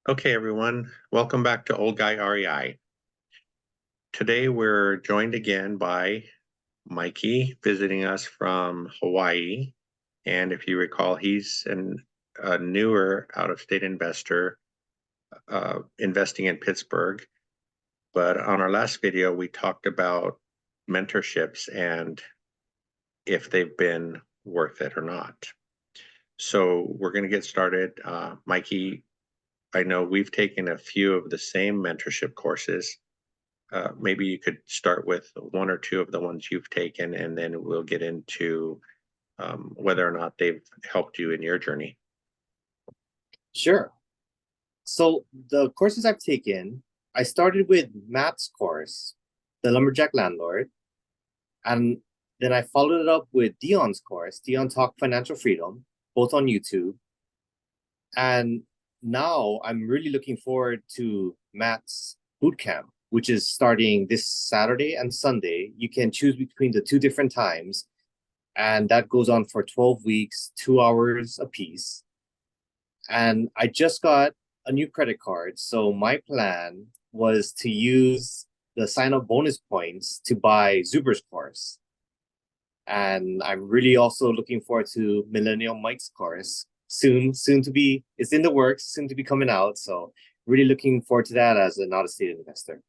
Okay, everyone, welcome back to Old Guy REI. Today we're joined again by Mikey visiting us from Hawaii. And if you recall, he's a newer out-of-state investor investing in Pittsburgh. But on our last video, we talked about mentorships and if they've been worth it or not. So we're going to get started. Mikey, I know we've taken a few of the same mentorship courses. Maybe you could start with one or two of the ones you've taken, and then we'll get into whether or not they've helped you in your journey. Sure. So the courses I've taken, I started with Matt's course, The Lumberjack Landlord, and then I followed it up with Dion's course, Dion Talk Financial Freedom, both on YouTube. And now I'm really looking forward to Matt's bootcamp, which is starting this Saturday and Sunday. You can choose between the two different times, and that goes on for 12 weeks, 2 hours a piece. And I just got a new credit card. So my plan was to use the sign up bonus points to buy Zuber's course. And I'm really also looking forward to Millennial Mike's course. Soon to be, it's in the works, soon to be coming out. So really looking forward to that as an out-of-state investor.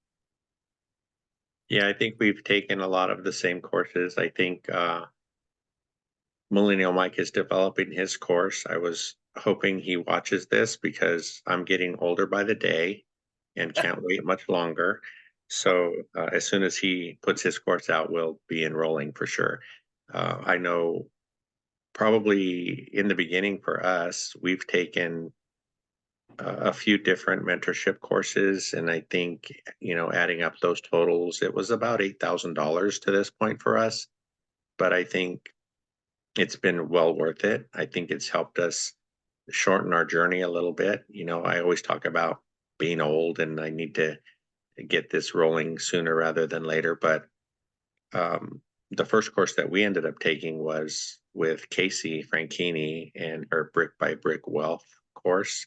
Yeah, I think we've taken a lot of the same courses. I think Millennial Mike is developing his course. I was hoping he watches this because I'm getting older by the day and can't wait much longer. So as soon as he puts his course out, we'll be enrolling for sure. I know probably in the beginning for us, we've taken a few different mentorship courses, and I think, adding up those totals, it was about $8,000 to this point for us. But I think it's been well worth it. I think it's helped us shorten our journey a little bit. I always talk about being old and I need to get this rolling sooner rather than later. But the first course that we ended up taking was with Casey Franchini and her Brick by Brick Wealth course.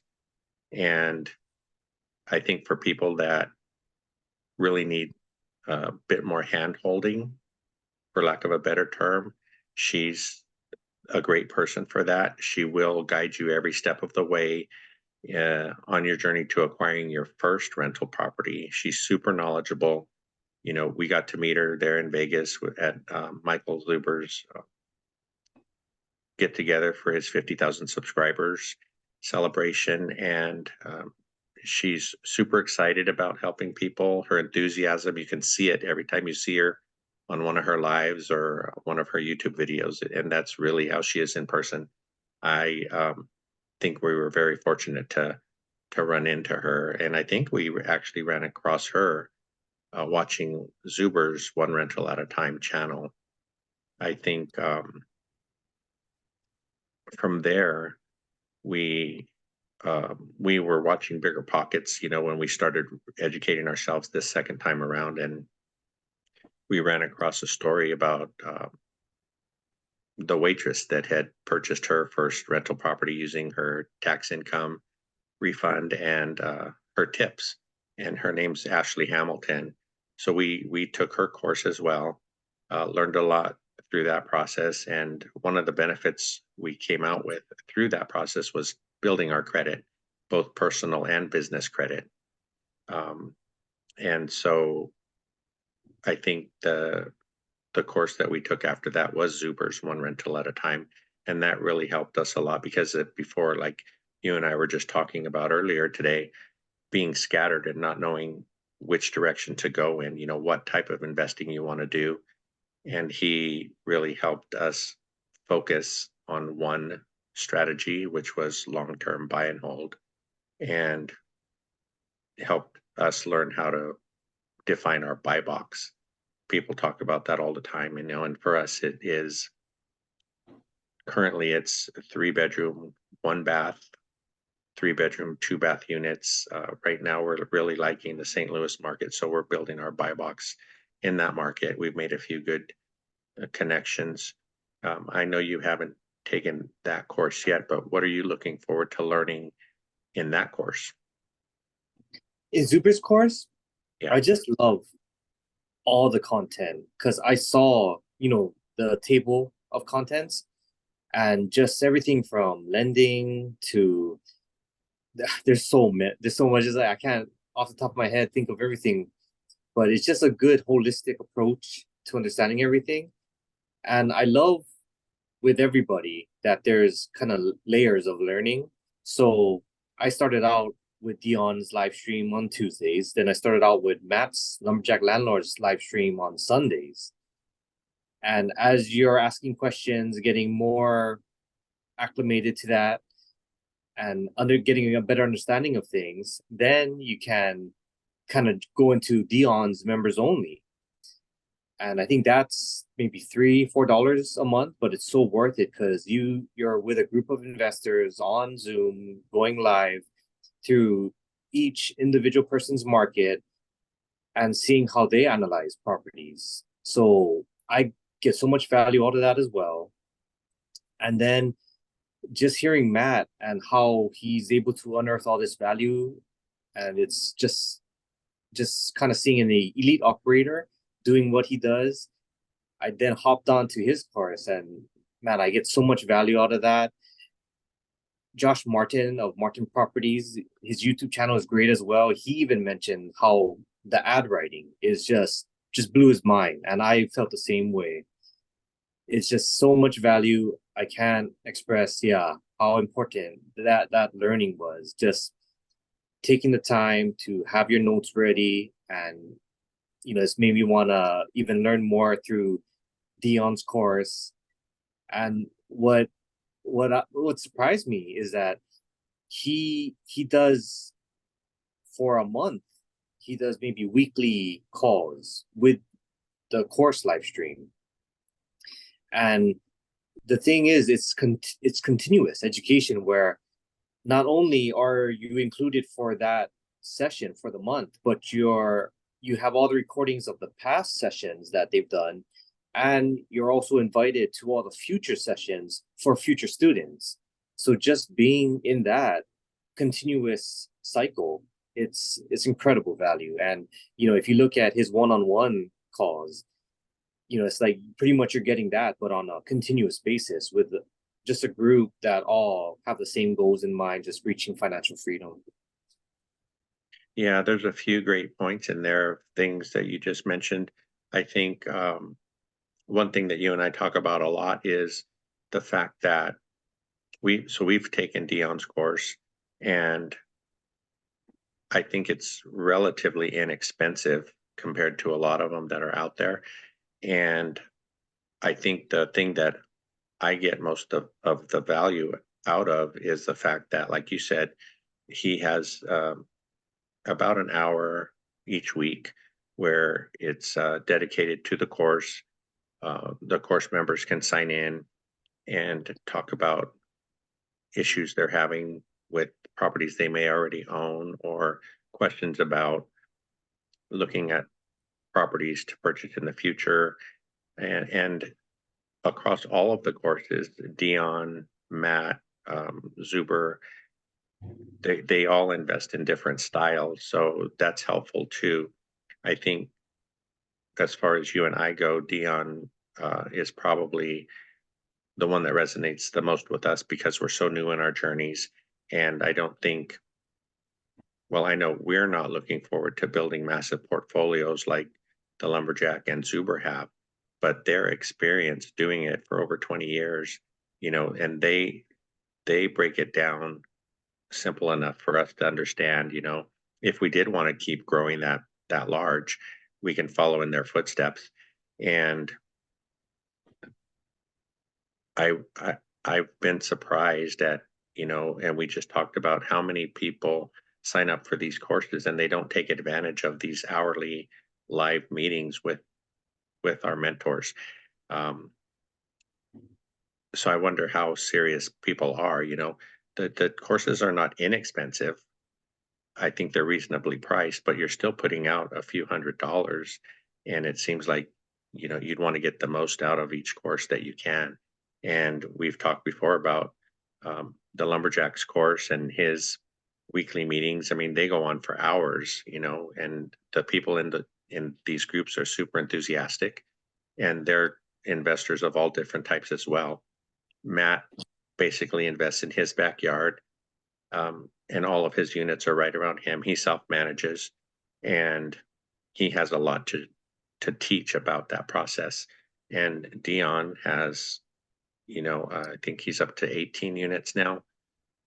And I think for people that really need a bit more hand holding, for lack of a better term, she's a great person for that. She will guide you every step of the way on your journey to acquiring your first rental property. She's super knowledgeable. We got to meet her there in Vegas at Michael Zuber's get together for his 50,000 subscribers celebration. And she's super excited about helping people. Her enthusiasm, you can see it every time you see her on one of her lives or one of her YouTube videos. And that's really how she is in person. I think we were very fortunate to run into her. And I think we actually ran across her watching Zuber's One Rental at a Time channel. I think from there, we we were watching Bigger Pockets, when we started educating ourselves this second time around, and we ran across a story about the waitress that had purchased her first rental property using her tax income refund and her tips. And her name's Ashley Hamilton. So we took her course as well, learned a lot through that process. And one of the benefits we came out with through that process was building our credit, both personal and business credit. And so I think the course that we took after that was Zuber's One Rental at a Time. And that really helped us a lot because before, like you and I were just talking about earlier today, being scattered and not knowing which direction to go in, what type of investing you want to do. And he really helped us focus on one strategy, which was long-term buy and hold, and helped us learn how to define our buy box. People talk about that all the time, and for us, it is currently it's 3 bedroom, 1 bath, 3 bedroom, 2 bath units. Right now, we're really liking the St. Louis market, so we're building our buy box in that market. We've made a few good connections. I know you haven't taken that course yet, but what are you looking forward to learning in that course? in Zuber's course, Yeah. I just love all the content because I saw, the table of contents and just everything from lending to there's so much. It's like I can't off the top of my head think of everything, but it's just a good holistic approach to understanding everything. And I love with everybody that there's kind of layers of learning. So I started out with Dion's live stream on Tuesdays. Then I started out with Matt's Lumberjack Landlord's live stream on Sundays. And as you're asking questions, getting more acclimated to that and under getting a better understanding of things, then you can kind of go into Dion's members only. And I think that's maybe $3-4 a month, but it's so worth it because you're with a group of investors on Zoom going live through each individual person's market and seeing how they analyze properties. So I get so much value out of that as well. And then just hearing Matt and how he's able to unearth all this value, and it's just kind of seeing an elite operator doing what he does. I then hopped onto his course, and man, I get so much value out of that. Josh Martin of Martin Properties, his YouTube channel is great as well. He even mentioned how the ad writing is just blew his mind, and I felt the same way. It's just so much value. I can't express, yeah, how important that learning was. Just taking the time to have your notes ready, and it's made me want to even learn more through Dion's course. And what surprised me is that he does for a month, he does maybe weekly calls with the course live stream. And the thing is, it's continuous education where not only are you included for that session for the month, but you have all the recordings of the past sessions that they've done, and you're also invited to all the future sessions for future students. So just being in that continuous cycle, it's incredible value. And if you look at his one-on-one calls, it's like pretty much you're getting that, but on a continuous basis with just a group that all have the same goals in mind, just reaching financial freedom. Yeah, there's a few great points in there, things that you just mentioned. I think one thing that you and I talk about a lot is the fact that we've taken Dion's course, and I think it's relatively inexpensive compared to a lot of them that are out there. And I think the thing that I get most of the value out of is the fact that, like you said, he has about an hour each week where it's dedicated to the course. The course members can sign in and talk about issues they're having with properties they may already own, or questions about looking at properties to purchase in the future. And across all of the courses, Dion, Matt, Zuber, they all invest in different styles, so that's helpful too. I think as far as you and I go, Dion is probably the one that resonates the most with us because we're so new in our journeys. And I don't think, well, I know we're not looking forward to building massive portfolios like the Lumberjack and Zuber have, but their experience doing it for over 20 years, and they break it down simple enough for us to understand, if we did want to keep growing that large, we can follow in their footsteps. And I've been surprised at, and we just talked about how many people sign up for these courses and they don't take advantage of these hourly live meetings with our mentors. So I wonder how serious people are. The courses are not inexpensive. I think they're reasonably priced, but you're still putting out a few $100s, and it seems like you'd want to get the most out of each course that you can. And we've talked before about the Lumberjacks course and his weekly meetings. I mean, they go on for hours, and the people in these groups are super enthusiastic, and they're investors of all different types as well. Matt basically invests in his backyard, and all of his units are right around him. He self-manages, and he has a lot to teach about that process. And Dion has, I think he's up to 18 units now,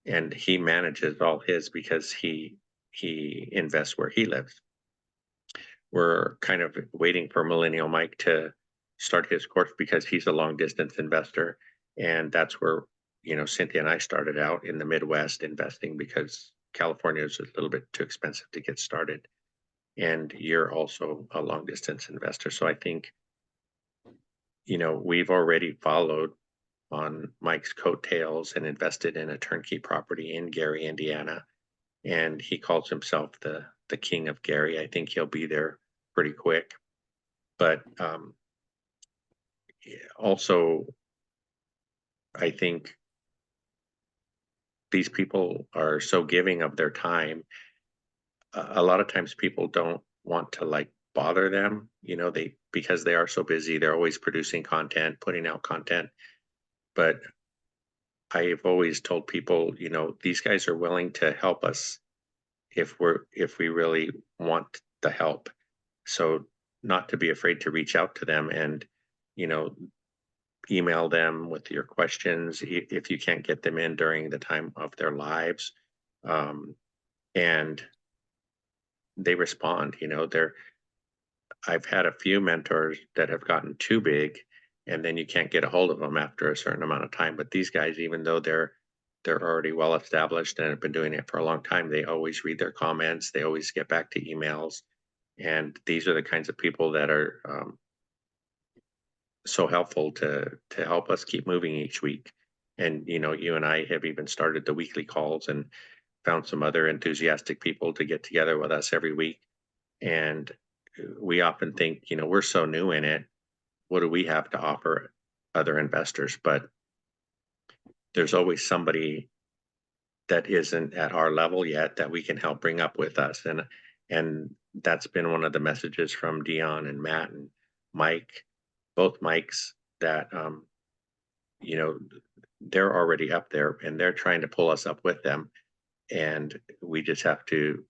and he manages all his because he invests where he lives. We're kind of waiting for Millennial Mike to start his course because he's a long distance investor, and that's where Cynthia and I started out in the Midwest investing because California is a little bit too expensive to get started, and you're also a long distance investor. So I think we've already followed on Mike's coattails and invested in a turnkey property in Gary, Indiana, and he calls himself the king of Gary. I think he'll be there pretty quick. But also, I think these people are so giving of their time. A lot of times people don't want to like bother them, because they are so busy, they're always producing content, putting out content. But I've always told people, these guys are willing to help us if we really want the help. So not to be afraid to reach out to them and, email them with your questions if you can't get them in during the time of their lives. And they respond, I've had a few mentors that have gotten too big, and then you can't get a hold of them after a certain amount of time. But these guys, even though they're already well established and have been doing it for a long time, they always read their comments, they always get back to emails, and these are the kinds of people that are so helpful to help us keep moving each week. And you and I have even started the weekly calls and found some other enthusiastic people to get together with us every week. And we often think, we're so new in it, what do we have to offer other investors? But there's always somebody that isn't at our level yet that we can help bring up with us. And that's been one of the messages from Dion and Matt and Mike, both Mikes, that they're already up there and they're trying to pull us up with them. And we just have to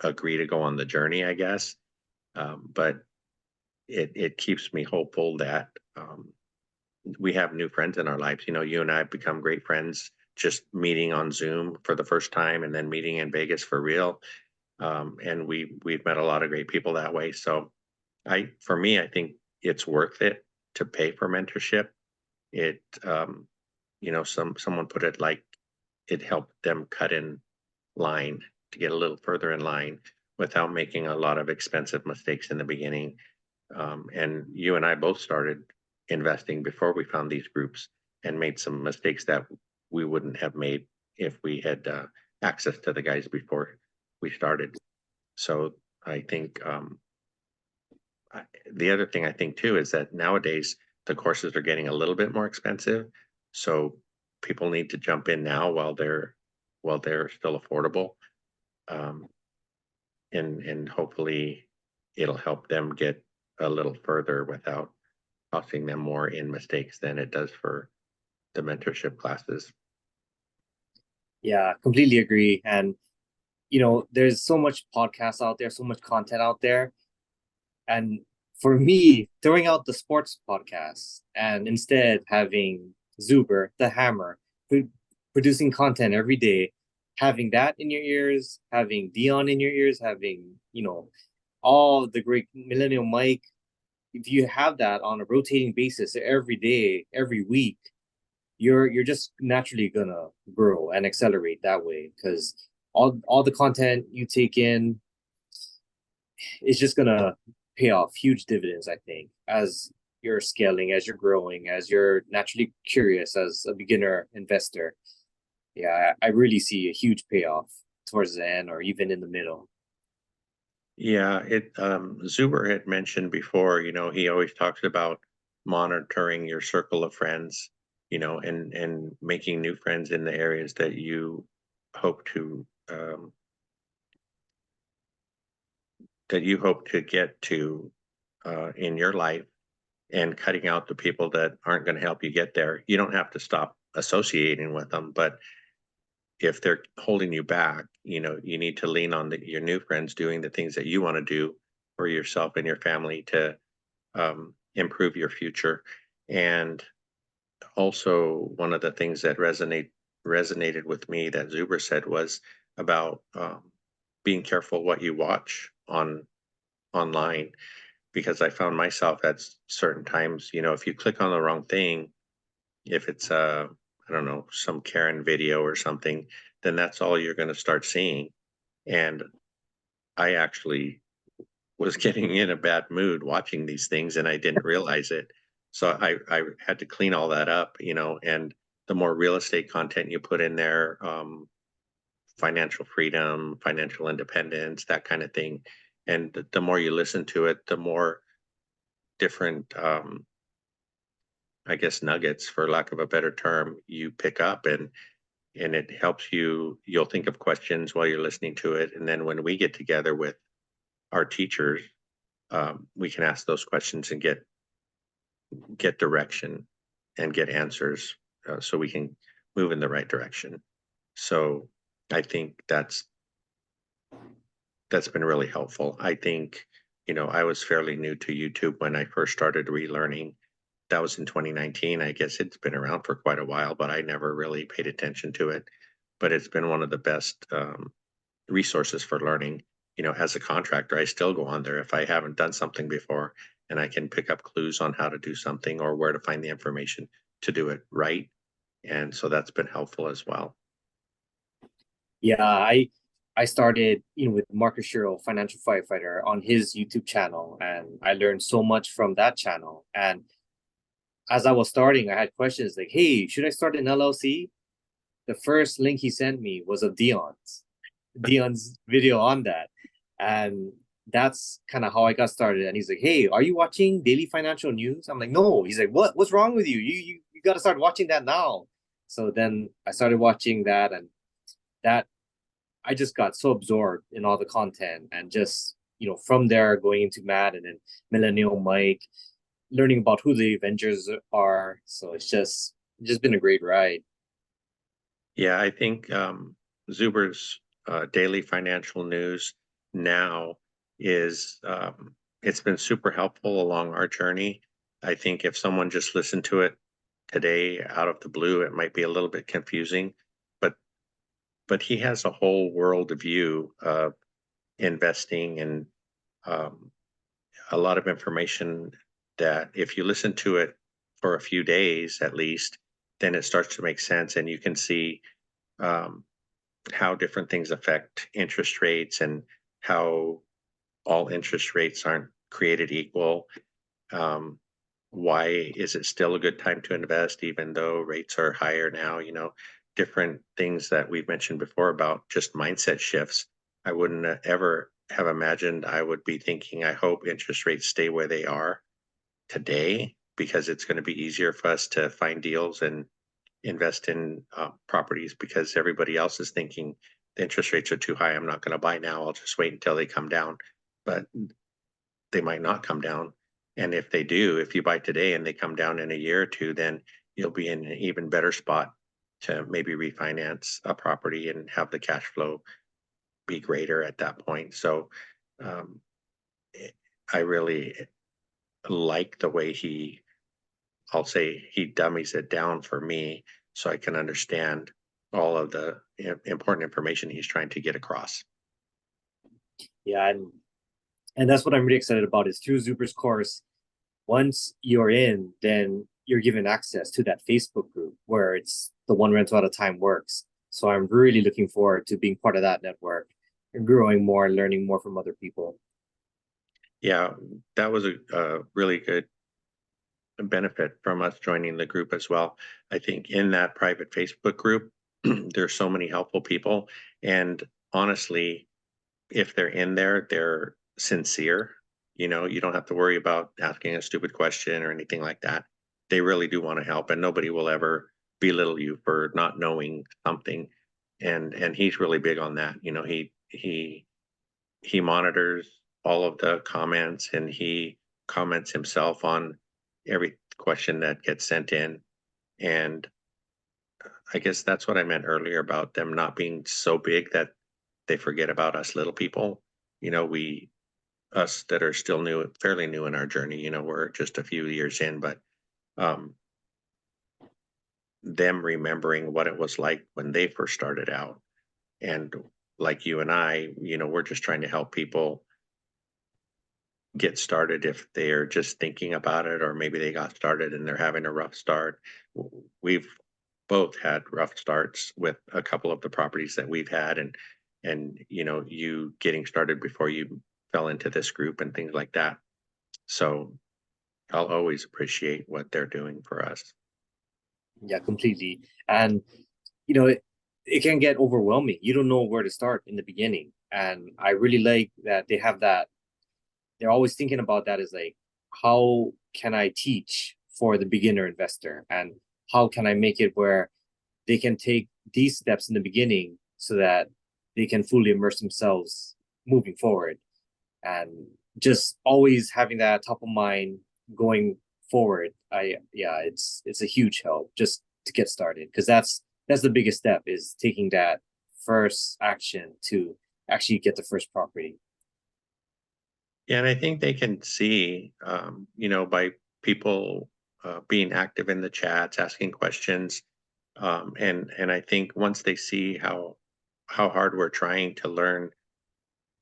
agree to go on the journey, I guess. But it keeps me hopeful that we have new friends in our lives. You and I have become great friends just meeting on Zoom for the first time and then meeting in Vegas for real. And we've met a lot of great people that way. So for me, I think it's worth it to pay for mentorship. It, someone put it like it helped them cut in line to get a little further in line without making a lot of expensive mistakes in the beginning. And you and I both started investing before we found these groups and made some mistakes that we wouldn't have made if we had access to the guys before we started. So I think the other thing I think too is that nowadays the courses are getting a little bit more expensive. So people need to jump in now while they're still affordable. And hopefully it'll help them get a little further without costing them more in mistakes than it does for the mentorship classes. Yeah, completely agree. And there's so much podcasts out there, so much content out there. And for me, throwing out the sports podcasts and instead having Zuber, the Hammer, producing content every day, having that in your ears, having Dion in your ears, having, all the great Millennial Mike. If you have that on a rotating basis every day, every week, you're just naturally gonna grow and accelerate that way because all the content you take in is just gonna pay off huge dividends, I think, as you're scaling, as you're growing, as you're naturally curious as a beginner investor. Yeah, I really see a huge payoff towards the end or even in the middle. Yeah, Zuber had mentioned before, he always talks about monitoring your circle of friends, and making new friends in the areas that you hope to um, that you hope to get to in your life, and cutting out the people that aren't going to help you get there. You don't have to stop associating with them, but if they're holding you back, you need to lean on your new friends doing the things that you want to do for yourself and your family to improve your future. And also, one of the things that resonated with me that Zuber said was about being careful what you watch online, because I found myself at certain times, if you click on the wrong thing, if it's I don't know, some Karen video or something, then that's all you're going to start seeing. And I actually was getting in a bad mood watching these things, and I didn't realize it. So I had to clean all that up, and the more real estate content you put in there, financial freedom, financial independence, that kind of thing. And the more you listen to it, the more different, I guess, nuggets, for lack of a better term, you pick up, and it helps you. You'll think of questions while you're listening to it, and then when we get together with our teachers, we can ask those questions and get direction and get answers, so we can move in the right direction. So I think that's been really helpful. I think, I was fairly new to YouTube when I first started relearning. That was in 2019. I guess it's been around for quite a while, but I never really paid attention to it. But it's been one of the best resources for learning. As a contractor, I still go on there if I haven't done something before, and I can pick up clues on how to do something or where to find the information to do it right. And so that's been helpful as well. Yeah, I started, with Marcus Shiro, Financial Firefighter, on his YouTube channel, and I learned so much from that channel. And as I was starting, I had questions like, "Hey, should I start an LLC?" The first link he sent me was of Dion's video on that, and that's kind of how I got started. And he's like, "Hey, are you watching daily financial news?" I'm like, "No." He's like, What's wrong with you? You got to start watching that now." So then I started watching that, and that I just got so absorbed in all the content, and just, from there going into Matt, and then Millennial Mike, learning about who the Avengers are. So it's just been a great ride. Yeah, I think Zuber's daily financial news now is it's been super helpful along our journey. I think if someone just listened to it today out of the blue, it might be a little bit confusing, but he has a whole world view of investing, and um, a lot of information that if you listen to it for a few days at least, then it starts to make sense, and you can see um, how different things affect interest rates, and how all interest rates aren't created equal. Um, why is it still a good time to invest even though rates are higher now? Different things that we've mentioned before about just mindset shifts. I wouldn't ever have imagined I would be thinking, I hope interest rates stay where they are today, because it's going to be easier for us to find deals and invest in properties, because everybody else is thinking the interest rates are too high. I'm not going to buy now. I'll just wait until they come down. But they might not come down. And if they do, if you buy today and they come down in a year or two, then you'll be in an even better spot to maybe refinance a property and have the cash flow be greater at that point. So um, I really like the way I'll say he dummies it down for me so I can understand all of the important information he's trying to get across. Yeah, and that's what I'm really excited about, is through Zuber's course. Once you're in, then you're given access to that Facebook group where it's the one rental at a time works. So I'm really looking forward to being part of that network and growing more and learning more from other people. Yeah, that was a really good benefit from us joining the group as well. I think in that private Facebook group, there's so many helpful people. And honestly, if they're in there, they're sincere. You don't have to worry about asking a stupid question or anything like that. They really do want to help, and nobody will ever belittle you for not knowing something. and he's really big on that. You know, he monitors all of the comments, and he comments himself on every question that gets sent in. And I guess that's what I meant earlier about them not being so big that they forget about us little people. You know, us that are still new, fairly new in our journey, you know, we're just a few years in, but um, them remembering what it was like when they first started out. And like you and I, you know, we're just trying to help people get started if they're just thinking about it, or maybe they got started and they're having a rough start. We've both had rough starts with a couple of the properties that we've had, and you know, you getting started before you fell into this group and things like that. So I'll always appreciate what they're doing for us. Yeah, completely. And it can get overwhelming. You don't know where to start in the beginning. And I really like that they have that. They're always thinking about that as like, how can I teach for the beginner investor? And how can I make it where they can take these steps in the beginning so that they can fully immerse themselves moving forward? And just always having that top of mind going forward. It's a huge help just to get started, because that's the biggest step, is taking that first action to actually get the first property. Yeah, and I think they can see, you know, by people being active in the chats, asking questions, and I think once they see how hard we're trying to learn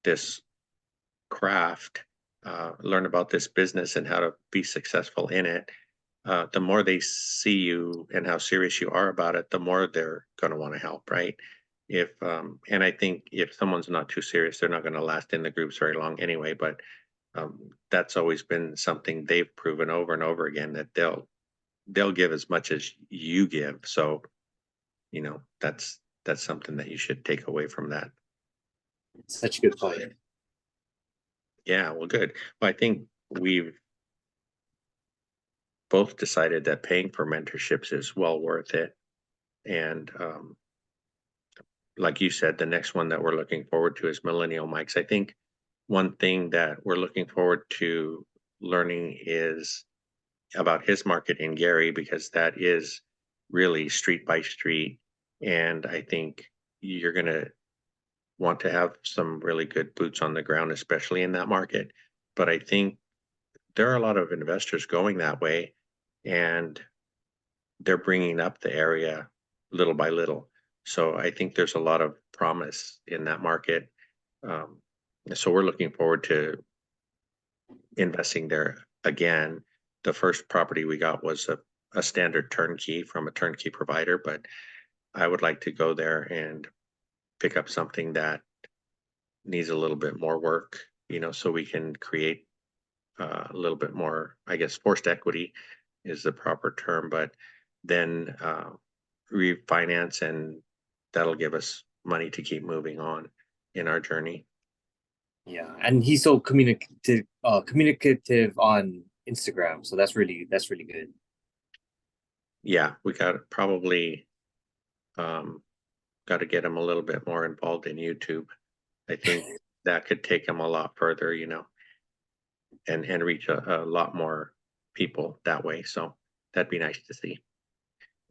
this craft, learn about this business and how to be successful in it, the more they see you and how serious you are about it, the more they're going to want to help, right? If and I think if someone's not too serious, they're not going to last in the groups very long anyway. But that's always been something they've proven over and over again, that they'll give as much as you give. So you know, that's something that you should take away from that. Such a good point. Yeah, well, good. Well, I think we've both decided that paying for mentorships is well worth it. And like you said, the next one that we're looking forward to is Millennial Mike's. I think one thing that we're looking forward to learning is about his market in Gary, because that is really street by street. And I think you're going to want to have some really good boots on the ground, especially in that market. But I think there are a lot of investors going that way, and they're bringing up the area little by little. So I think there's a lot of promise in that market. Um, so we're looking forward to investing there again. The first property we got was a standard turnkey from a turnkey provider, but I would like to go there and pick up something that needs a little bit more work, you know, so we can create a little bit more, I guess, forced equity is the proper term, but then refinance, and that'll give us money to keep moving on in our journey. Yeah, and he's so communicative on Instagram, so that's really good. Yeah, we got probably got to get him a little bit more involved in YouTube. I think that could take him a lot further, you know, and reach a lot more people that way. So that'd be nice to see.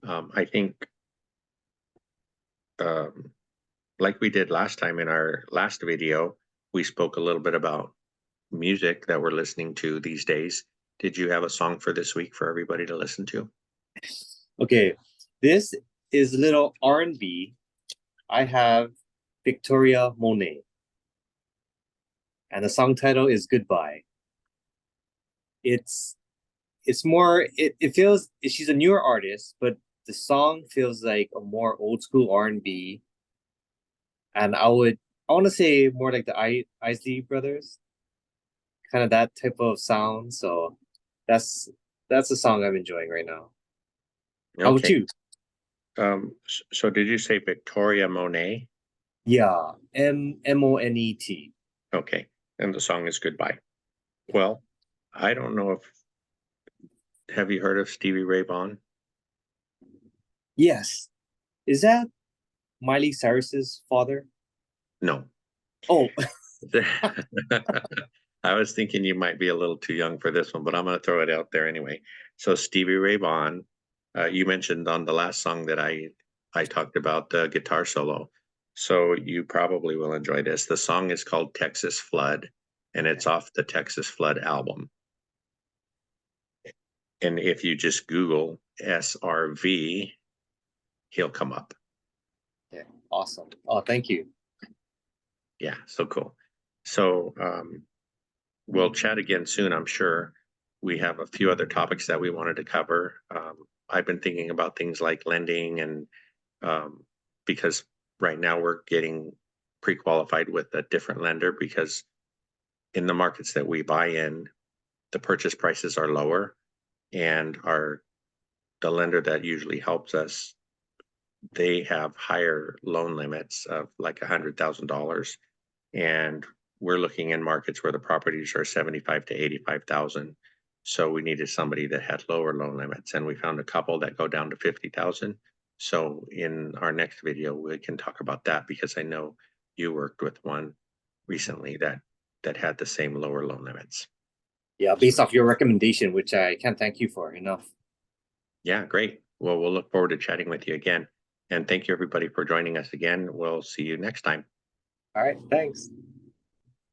I think um, like we did last time in our last video, we spoke a little bit about music that we're listening to these days. Did you have a song for this week for everybody to listen to? Okay, this is a little R&B. I have Victoria Monet, and the song title is Goodbye. It's it's more it feels, she's a newer artist, but the song feels like a more old school R&B, and I want to say more like the Isley Brothers, kind of that type of sound. So that's that's the song I'm enjoying right now. How about Okay. you? So did you say Victoria Monet? Yeah, Monet. Okay. And the song is Goodbye. Well, I don't know if, have you heard of Stevie Ray Vaughan? Yes, is that? Miley Cyrus's father? No. Oh, I was thinking you might be a little too young for this one, but I'm going to throw it out there anyway. So Stevie Ray Vaughan, you mentioned on the last song that I talked about the guitar solo. So you probably will enjoy this. The song is called Texas Flood, and it's off the Texas Flood album. And if you just Google SRV, he'll come up. yeah, awesome. Oh, thank you. Yeah, so cool. So we'll chat again soon, I'm sure. We have a few other topics that we wanted to cover. I've been thinking about things like lending and because right now we're getting pre-qualified with a different lender because in the markets that we buy in, the purchase prices are lower and the lender that usually helps us, they have higher loan limits of like $100,000. And we're looking in markets where the properties are 75 to 85,000. So we needed somebody that had lower loan limits, and we found a couple that go down to 50,000. So in our next video, we can talk about that because I know you worked with one recently that had the same lower loan limits. Yeah, based off your recommendation, which I can't thank you for enough. Yeah, great. Well, we'll look forward to chatting with you again. And thank you everybody for joining us again. We'll see you next time. All right, thanks.